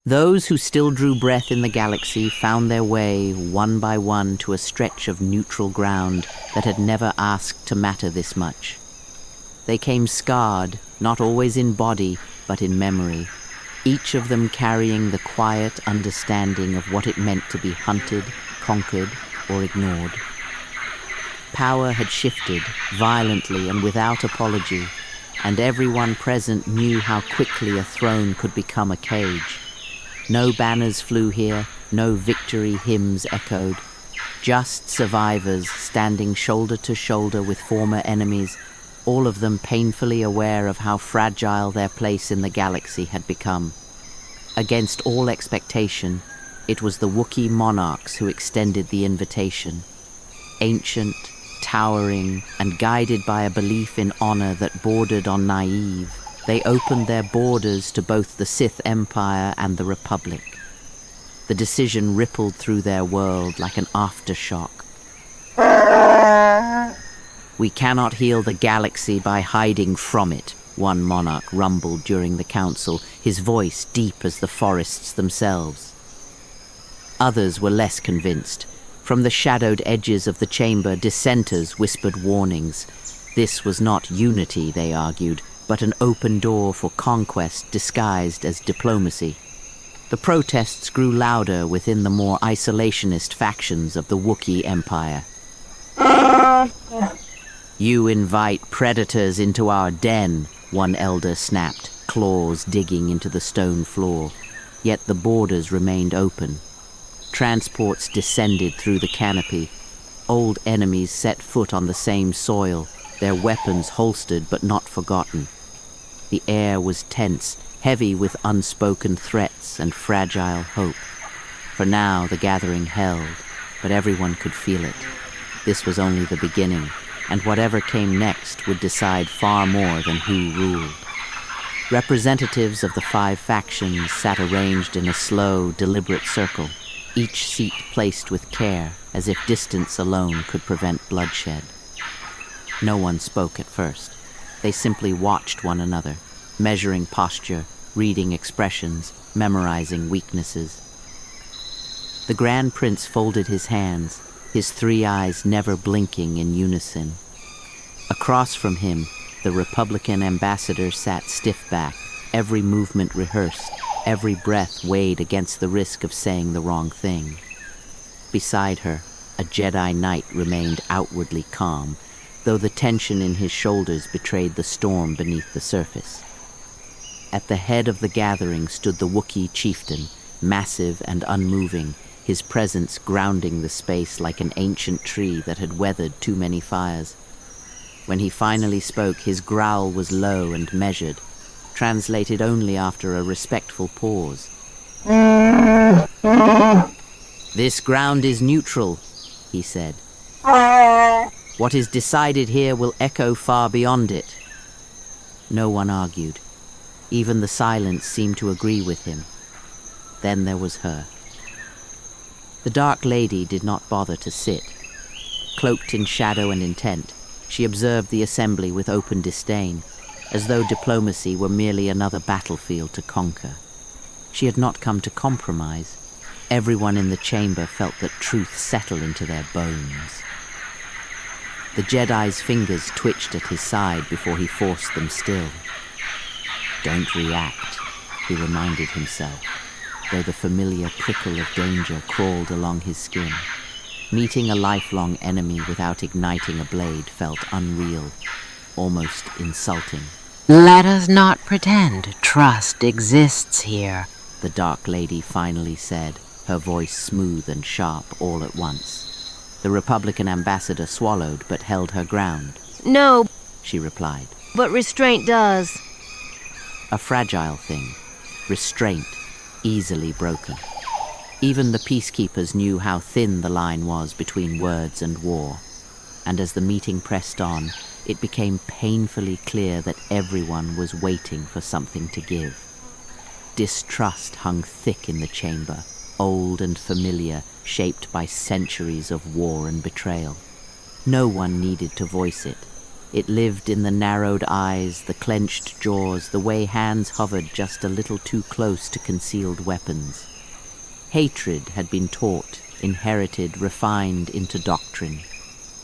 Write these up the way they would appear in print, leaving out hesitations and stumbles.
Those who still drew breath in the galaxy found their way, one by one, to a stretch of neutral ground that had never asked to matter this much. They came scarred, not always in body, but in memory, each of them carrying the quiet understanding of what it meant to be hunted, conquered, or ignored. Power had shifted, violently and without apology, and everyone present knew how quickly a throne could become a cage. No banners flew here, no victory hymns echoed. Just survivors standing shoulder to shoulder with former enemies, all of them painfully aware of how fragile their place in the galaxy had become. Against all expectation, it was the Wookiee monarchs who extended the invitation. Ancient, towering, and guided by a belief in honor that bordered on naive, they opened their borders to both the Sith Empire and the Republic. The decision rippled through their world like an aftershock. "We cannot heal the galaxy by hiding from it," one monarch rumbled during the council, his voice deep as the forests themselves. Others were less convinced. From the shadowed edges of the chamber, dissenters whispered warnings. This was not unity, they argued, but an open door for conquest disguised as diplomacy. The protests grew louder within the more isolationist factions of the Wookiee Empire. "You invite predators into our den," one elder snapped, claws digging into the stone floor. Yet the borders remained open. Transports descended through the canopy. Old enemies set foot on the same soil, their weapons holstered but not forgotten. The air was tense, heavy with unspoken threats and fragile hope. For now the gathering held, but everyone could feel it. This was only the beginning, and whatever came next would decide far more than who ruled. Representatives of the 5 factions sat arranged in a slow, deliberate circle, each seat placed with care, as if distance alone could prevent bloodshed. No one spoke at first. They simply watched one another, measuring posture, reading expressions, memorizing weaknesses. The Grand Prince folded his hands, his 3 eyes never blinking in unison. Across from him, the Republican ambassador sat stiff-backed, every movement rehearsed, every breath weighed against the risk of saying the wrong thing. Beside her, a Jedi Knight remained outwardly calm, though the tension in his shoulders betrayed the storm beneath the surface. At the head of the gathering stood the Wookiee chieftain, massive and unmoving, his presence grounding the space like an ancient tree that had weathered too many fires. When he finally spoke, his growl was low and measured, translated only after a respectful pause. "This ground is neutral," he said. "What is decided here will echo far beyond it." No one argued. Even the silence seemed to agree with him. Then there was her. The Dark Lady did not bother to sit. Cloaked in shadow and intent, she observed the assembly with open disdain, as though diplomacy were merely another battlefield to conquer. She had not come to compromise. Everyone in the chamber felt that truth settled into their bones. The Jedi's fingers twitched at his side before he forced them still. "Don't react," he reminded himself, though the familiar prickle of danger crawled along his skin. Meeting a lifelong enemy without igniting a blade felt unreal, almost insulting. "Let us not pretend trust exists here," the Dark Lady finally said, her voice smooth and sharp all at once. The Republican ambassador swallowed but held her ground. "No," she replied. "but restraint does." A fragile thing, restraint, easily broken. Even the peacekeepers knew how thin the line was between words and war, and as the meeting pressed on, it became painfully clear that everyone was waiting for something to give. Distrust hung thick in the chamber, old and familiar, shaped by centuries of war and betrayal. No one needed to voice it. It lived in the narrowed eyes, the clenched jaws, the way hands hovered just a little too close to concealed weapons. Hatred had been taught, inherited, refined into doctrine.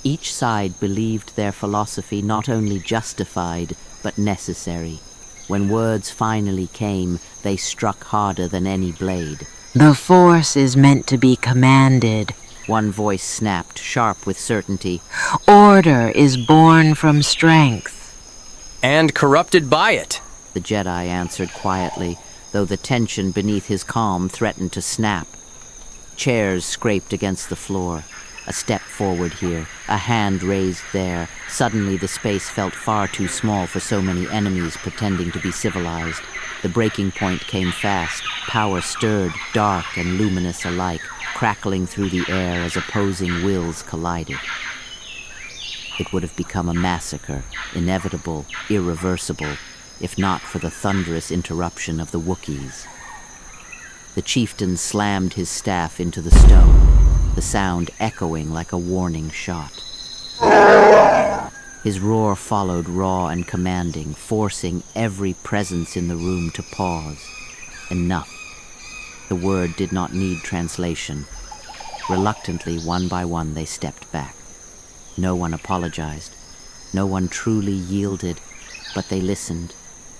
Each side believed their philosophy not only justified, but necessary. When words finally came, they struck harder than any blade. The Force is meant to be commanded. One voice snapped, sharp with certainty. Order is born from strength. And corrupted by it, The Jedi answered quietly, though the tension beneath his calm threatened to snap. Chairs scraped against the floor. A step forward here, a hand raised there. Suddenly the space felt far too small for so many enemies pretending to be civilized. The breaking point came fast. Power stirred, dark and luminous alike, crackling through the air as opposing wills collided. It would have become a massacre, inevitable, irreversible, if not for the thunderous interruption of the Wookiees. The chieftain slammed his staff into the stone, the sound echoing like a warning shot. His roar followed raw and commanding, forcing every presence in the room to pause. Enough. The word did not need translation. Reluctantly, one by one, they stepped back. No one apologized. No one truly yielded, but they listened.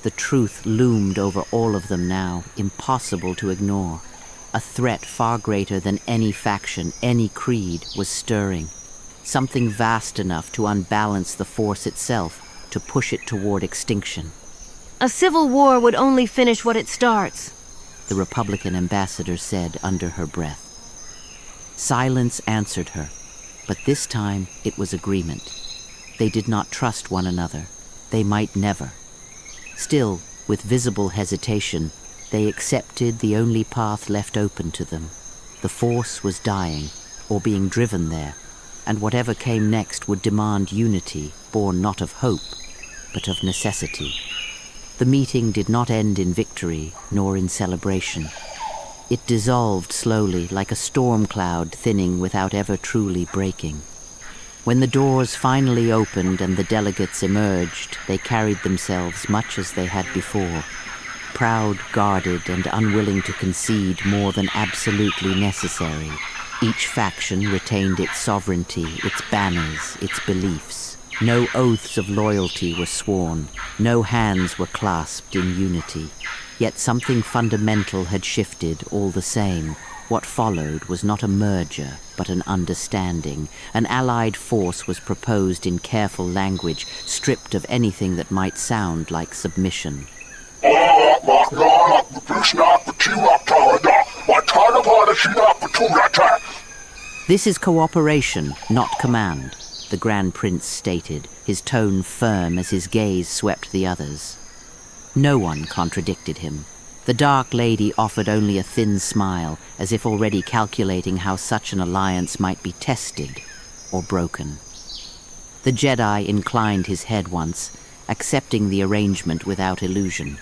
The truth loomed over all of them now, impossible to ignore. A threat far greater than any faction, any creed, was stirring. Something vast enough to unbalance the Force itself, to push it toward extinction. A civil war would only finish what it starts. The Republican ambassador said under her breath. Silence answered her, but this time it was agreement. They did not trust one another. They might never. Still, with visible hesitation, they accepted the only path left open to them. The Force was dying, or being driven there, and whatever came next would demand unity, born not of hope, but of necessity. The meeting did not end in victory, nor in celebration. It dissolved slowly, like a storm cloud thinning without ever truly breaking. When the doors finally opened and the delegates emerged, they carried themselves much as they had before. Proud, guarded, and unwilling to concede more than absolutely necessary. Each faction retained its sovereignty, its banners, its beliefs. No oaths of loyalty were sworn. No hands were clasped in unity. Yet something fundamental had shifted all the same. What followed was not a merger, but an understanding. An allied force was proposed in careful language, stripped of anything that might sound like submission. This is cooperation, not command, the Grand Prince stated, his tone firm as his gaze swept the others. No one contradicted him. The Dark Lady offered only a thin smile, as if already calculating how such an alliance might be tested or broken. The Jedi inclined his head once, accepting the arrangement without illusion.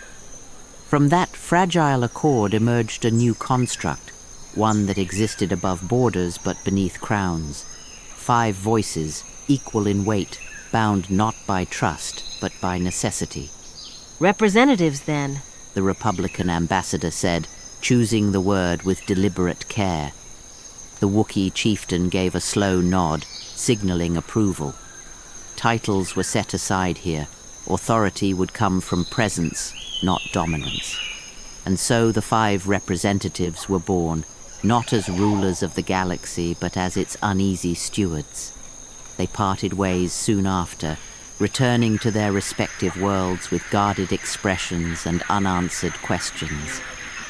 From that fragile accord emerged a new construct, one that existed above borders but beneath crowns. 5 voices, equal in weight, bound not by trust but by necessity. Representatives, then. The Republican ambassador said, choosing the word with deliberate care. The Wookiee chieftain gave a slow nod, signaling approval. Titles were set aside here. Authority would come from presence, not dominance. And so the 5 representatives were born, not as rulers of the galaxy, but as its uneasy stewards. They parted ways soon after, returning to their respective worlds with guarded expressions and unanswered questions.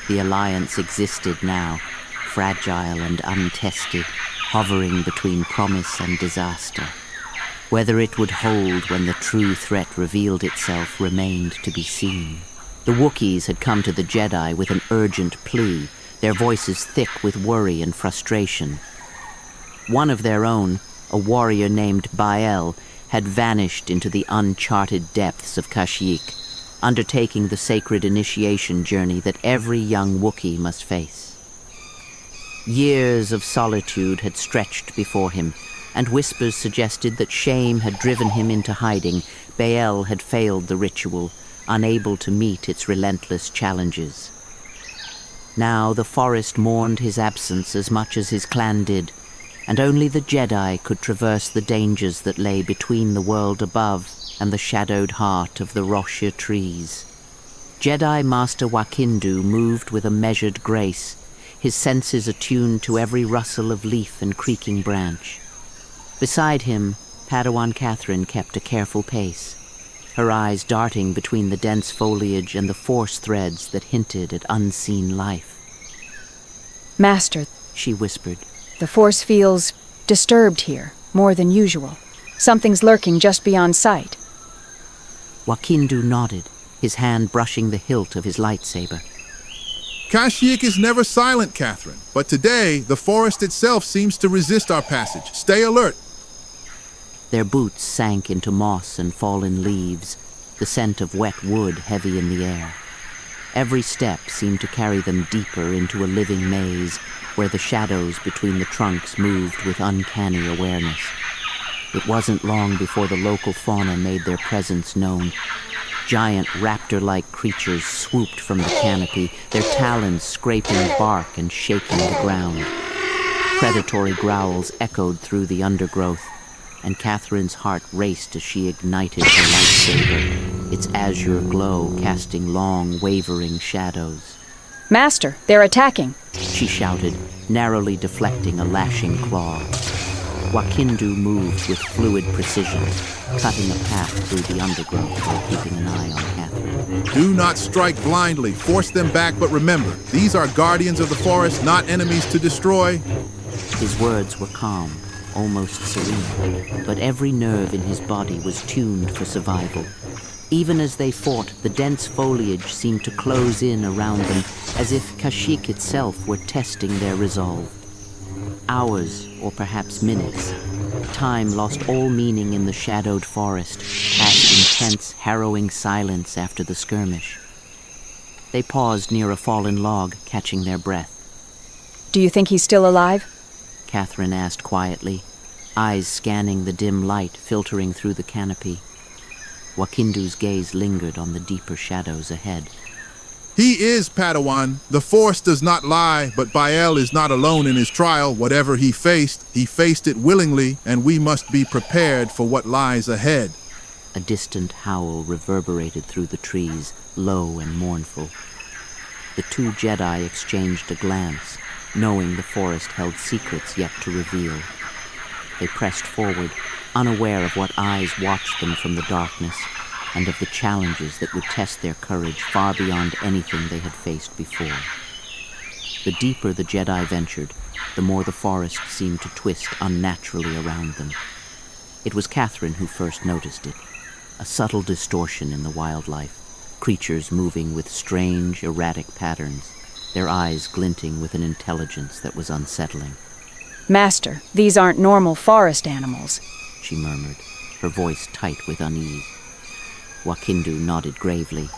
The alliance existed now, fragile and untested, hovering between promise and disaster. Whether it would hold when the true threat revealed itself remained to be seen. The Wookiees had come to the Jedi with an urgent plea, their voices thick with worry and frustration. One of their own, a warrior named Bael, had vanished into the uncharted depths of Kashyyyk, undertaking the sacred initiation journey that every young Wookiee must face. Years of solitude had stretched before him, and whispers suggested that shame had driven him into hiding. Baal had failed the ritual, unable to meet its relentless challenges. Now the forest mourned his absence as much as his clan did, and only the Jedi could traverse the dangers that lay between the world above and the shadowed heart of the Roshia trees. Jedi Master Wakindu moved with a measured grace, his senses attuned to every rustle of leaf and creaking branch. Beside him, Padawan Catherine kept a careful pace, her eyes darting between the dense foliage and the force threads that hinted at unseen life. Master, She whispered. the force feels disturbed here, more than usual. Something's lurking just beyond sight. Wakindu nodded, his hand brushing the hilt of his lightsaber. Kashyyyk is never silent, Catherine, but today the forest itself seems to resist our passage. Stay alert. Their boots sank into moss and fallen leaves, the scent of wet wood heavy in the air. Every step seemed to carry them deeper into a living maze, where the shadows between the trunks moved with uncanny awareness. It wasn't long before the local fauna made their presence known. Giant raptor-like creatures swooped from the canopy, their talons scraping bark and shaking the ground. Predatory growls echoed through the undergrowth, and Catherine's heart raced as she ignited her lightsaber, its azure glow casting long, wavering shadows. Master, they're attacking. She shouted, narrowly deflecting a lashing claw. Wakindu moved with fluid precision, cutting a path through the undergrowth while keeping an eye on Catherine. Do not strike blindly. Force them back, but remember, these are guardians of the forest, not enemies to destroy. His words were calm, almost serene, but every nerve in his body was tuned for survival. Even as they fought, the dense foliage seemed to close in around them, as if Kashyyyk itself were testing their resolve. Hours, or perhaps minutes, time lost all meaning in the shadowed forest, past intense, harrowing silence after the skirmish. They paused near a fallen log, catching their breath. Do you think he's still alive? Catherine asked quietly, eyes scanning the dim light filtering through the canopy. Wakindu's gaze lingered on the deeper shadows ahead. He is, Padawan. The Force does not lie, but Baal is not alone in his trial. Whatever he faced it willingly, and we must be prepared for what lies ahead. A distant howl reverberated through the trees, low and mournful. The two Jedi exchanged a glance, knowing the forest held secrets yet to reveal. They pressed forward, unaware of what eyes watched them from the darkness, and of the challenges that would test their courage far beyond anything they had faced before. The deeper the Jedi ventured, the more the forest seemed to twist unnaturally around them. It was Catherine who first noticed it, a subtle distortion in the wildlife, creatures moving with strange, erratic patterns, their eyes glinting with an intelligence that was unsettling. Master, these aren't normal forest animals. She murmured, her voice tight with unease. Wakindu nodded gravely.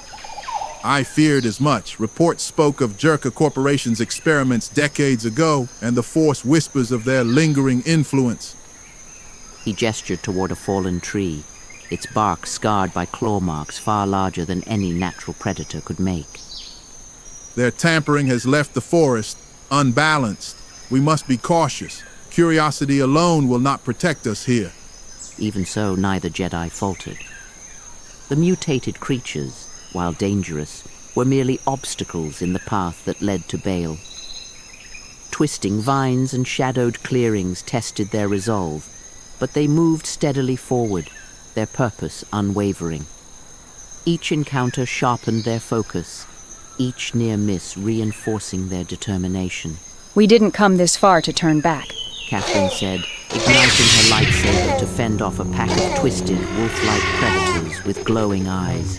I feared as much. Reports spoke of Jerka Corporation's experiments decades ago, and the Force whispers of their lingering influence. He gestured toward a fallen tree, its bark scarred by claw marks far larger than any natural predator could make. Their tampering has left the forest unbalanced. We must be cautious. Curiosity alone will not protect us here. Even so, neither Jedi faltered. The mutated creatures, while dangerous, were merely obstacles in the path that led to Baal. Twisting vines and shadowed clearings tested their resolve, but they moved steadily forward, their purpose unwavering. Each encounter sharpened their focus, each near miss reinforcing their determination. We didn't come this far to turn back. Catherine said, igniting her lightsaber to fend off a pack of twisted, wolf-like predators with glowing eyes.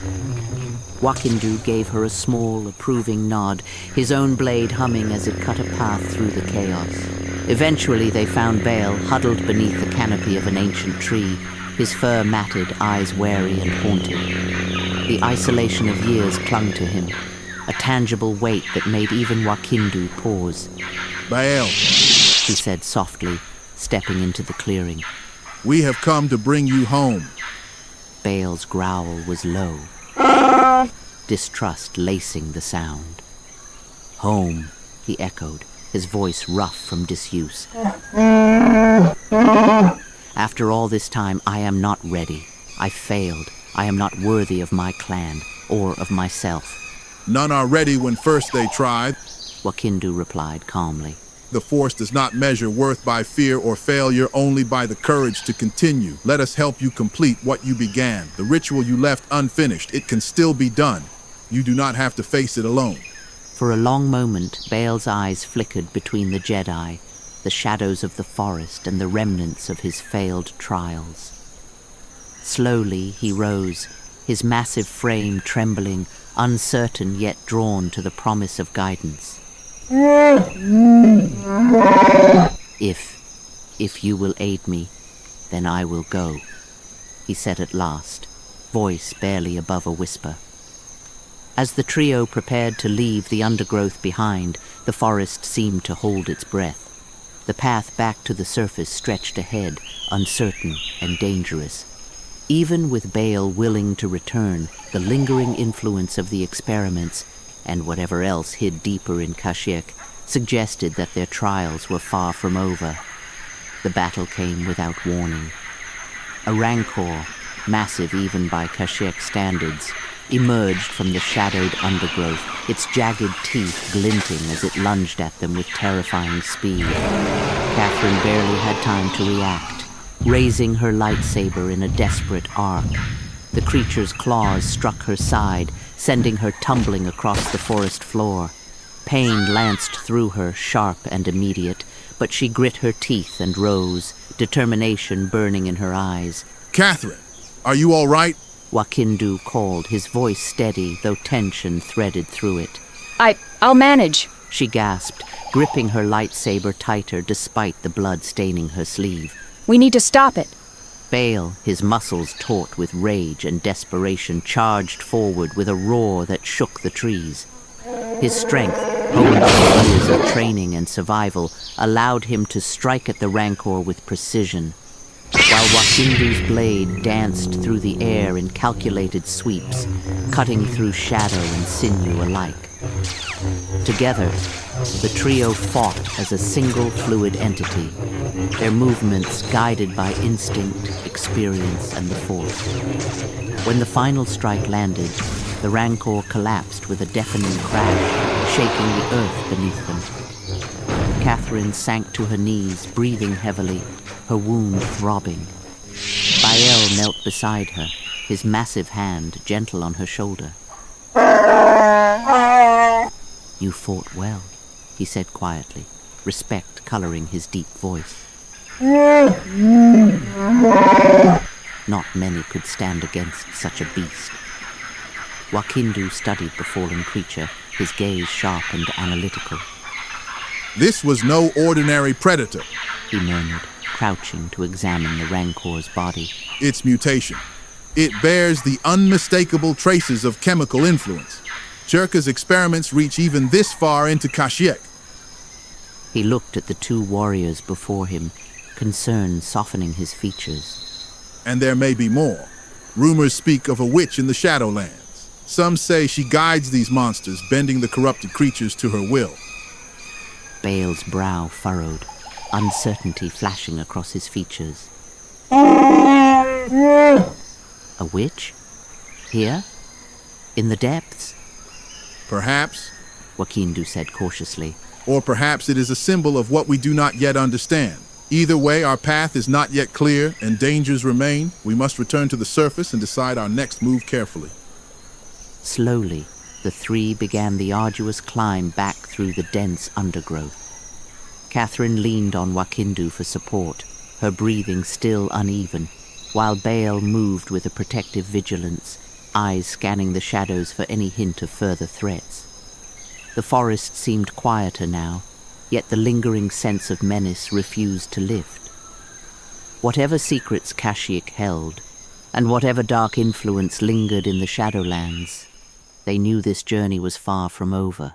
Wakindu gave her a small, approving nod, his own blade humming as it cut a path through the chaos. Eventually they found Baal huddled beneath the canopy of an ancient tree, his fur matted, eyes wary and haunted. The isolation of years clung to him, a tangible weight that made even Wakindu pause. Baal, He said softly, stepping into the clearing. We have come to bring you home. Bale's growl was low, distrust lacing the sound. Home, he echoed, his voice rough from disuse. After all this time, I am not ready. I failed. I am not worthy of my clan or of myself. None are ready when first they tried. Wakindu replied calmly. The Force does not measure worth by fear or failure, only by the courage to continue. Let us help you complete what you began. The ritual you left unfinished, it can still be done. You do not have to face it alone. For a long moment, Bale's eyes flickered between the Jedi, the shadows of the forest and the remnants of his failed trials. Slowly he rose, his massive frame trembling, uncertain yet drawn to the promise of guidance. If you will aid me, then I will go, he said at last, voice barely above a whisper. As the trio prepared to leave the undergrowth behind, the forest seemed to hold its breath. The path back to the surface stretched ahead, uncertain and dangerous. Even with Bale willing to return, the lingering influence of the experiments, and whatever else hid deeper in Kashyyyk, suggested that their trials were far from over. The battle came without warning. A rancor, massive even by Kashyyyk standards, emerged from the shadowed undergrowth, its jagged teeth glinting as it lunged at them with terrifying speed. Catherine barely had time to react, raising her lightsaber in a desperate arc. The creature's claws struck her side, sending her tumbling across the forest floor. Pain lanced through her, sharp and immediate, but she grit her teeth and rose, determination burning in her eyes. Catherine, are you all right? Wakindu called, his voice steady, though tension threaded through it. I'll manage, she gasped, gripping her lightsaber tighter despite the blood staining her sleeve. We need to stop it. Bale, his muscles taut with rage and desperation, charged forward with a roar that shook the trees. His strength, honed on years of training and survival, allowed him to strike at the rancor with precision, while Wakindu's blade danced through the air in calculated sweeps, cutting through shadow and sinew alike. Together, the trio fought as a single fluid entity, their movements guided by instinct, experience, and the Force. When the final strike landed, the rancor collapsed with a deafening crash, shaking the earth beneath them. Catherine sank to her knees, breathing heavily, her wound throbbing. Bael knelt beside her, his massive hand gentle on her shoulder. You fought well, he said quietly, respect coloring his deep voice. Not many could stand against such a beast. Wakindu studied the fallen creature, his gaze sharp and analytical. This was no ordinary predator, he murmured, crouching to examine the rancor's body. Its mutation. It bears the unmistakable traces of chemical influence. Chirka's experiments reach even this far into Kashyyyk. He looked at the two warriors before him, concern softening his features. And there may be more. Rumors speak of a witch in the Shadowlands. Some say she guides these monsters, bending the corrupted creatures to her will. Bale's brow furrowed, uncertainty flashing across his features. A witch? Here? In the depths? Perhaps, Wakindu said cautiously. Or perhaps it is a symbol of what we do not yet understand. Either way, our path is not yet clear and dangers remain. We must return to the surface and decide our next move carefully. Slowly, the three began the arduous climb back through the dense undergrowth. Catherine leaned on Wakindu for support, her breathing still uneven, while Bale moved with a protective vigilance, eyes scanning the shadows for any hint of further threats. The forest seemed quieter now, yet the lingering sense of menace refused to lift. Whatever secrets Kashyyyk held, and whatever dark influence lingered in the Shadowlands, they knew this journey was far from over.